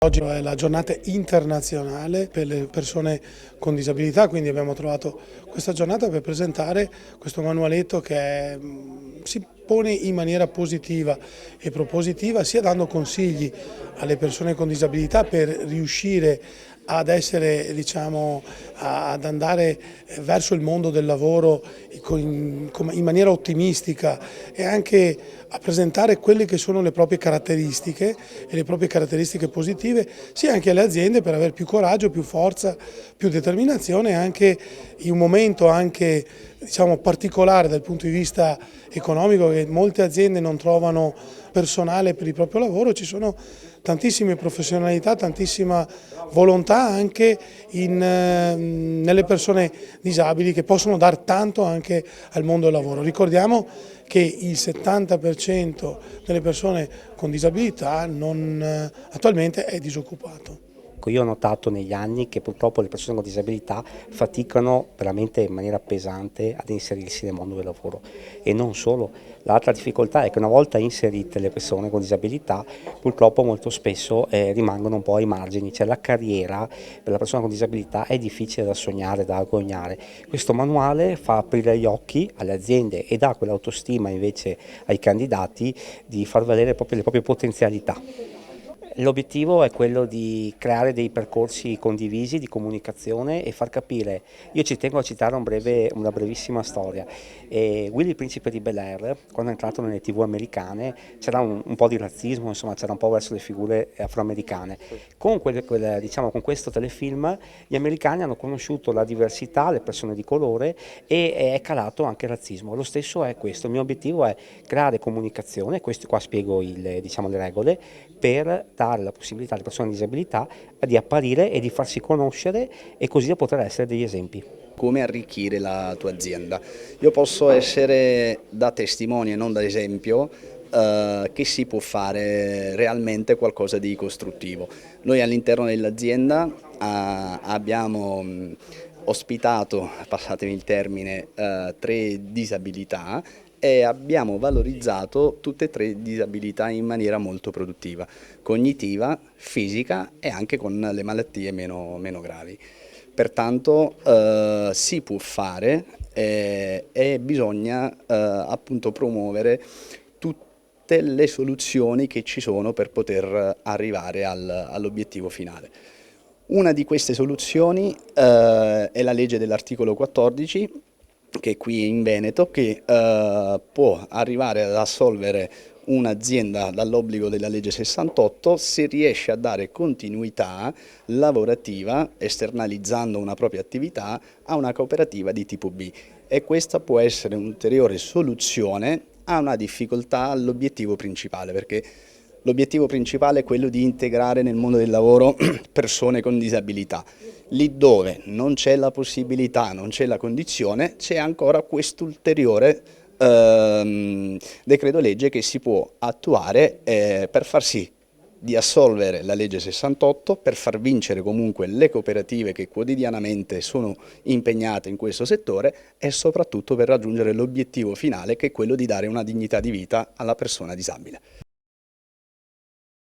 Oggi è la giornata internazionale per le persone con disabilità, quindi abbiamo trovato questa giornata per presentare questo manualetto che si pone in maniera positiva e propositiva, sia dando consigli alle persone con disabilità per riuscire ad essere, ad andare verso il mondo del lavoro in maniera ottimistica e anche a presentare quelle che sono le proprie caratteristiche e le proprie caratteristiche positive, sia anche alle aziende per avere più coraggio, più forza, più determinazione, anche in un momento particolare dal punto di vista economico, che molte aziende non trovano personale per il proprio lavoro. Ci sono tantissime professionalità, tantissima volontà anche nelle persone disabili che possono dar tanto anche al mondo del lavoro. Ricordiamo che il 70% delle persone con disabilità attualmente è disoccupato. Io ho notato negli anni che purtroppo le persone con disabilità faticano veramente in maniera pesante ad inserirsi nel mondo del lavoro, e non solo. L'altra difficoltà è che una volta inserite le persone con disabilità, purtroppo molto spesso rimangono un po' ai margini, cioè la carriera per la persona con disabilità è difficile da sognare, da agognare. Questo manuale fa aprire gli occhi alle aziende e dà quell'autostima invece ai candidati di far valere proprio le proprie potenzialità. L'obiettivo è quello di creare dei percorsi condivisi di comunicazione e far capire. Io ci tengo a citare una brevissima storia. Willy il principe di Bel-Air, quando è entrato nelle TV americane, c'era un po' di razzismo, insomma c'era un po' verso le figure afroamericane. Con con questo telefilm gli americani hanno conosciuto la diversità, le persone di colore, e è calato anche il razzismo. Lo stesso è questo, il mio obiettivo è creare comunicazione, questo qua spiego le regole, per dare la possibilità alle persone con disabilità di apparire e di farsi conoscere, e così da poter essere degli esempi. Come arricchire la tua azienda? Io posso essere da testimone e non da esempio che si può fare realmente qualcosa di costruttivo. Noi all'interno dell'azienda abbiamo ospitato, passatemi il termine, 3 disabilità e abbiamo valorizzato tutte e 3 disabilità in maniera molto produttiva, cognitiva, fisica e anche con le malattie meno gravi. Pertanto si può fare e bisogna appunto promuovere tutte le soluzioni che ci sono per poter arrivare all'obiettivo finale. Una di queste soluzioni è la legge dell'articolo 14, che è qui in Veneto, che può arrivare ad assolvere un'azienda dall'obbligo della legge 68 se riesce a dare continuità lavorativa esternalizzando una propria attività a una cooperativa di tipo B, e questa può essere un'ulteriore soluzione a una difficoltà all'obiettivo principale, perché l'obiettivo principale è quello di integrare nel mondo del lavoro persone con disabilità. Lì dove non c'è la possibilità, non c'è la condizione, c'è ancora quest'ulteriore decreto legge che si può attuare per far sì di assolvere la legge 68, per far vincere comunque le cooperative che quotidianamente sono impegnate in questo settore, e soprattutto per raggiungere l'obiettivo finale, che è quello di dare una dignità di vita alla persona disabile.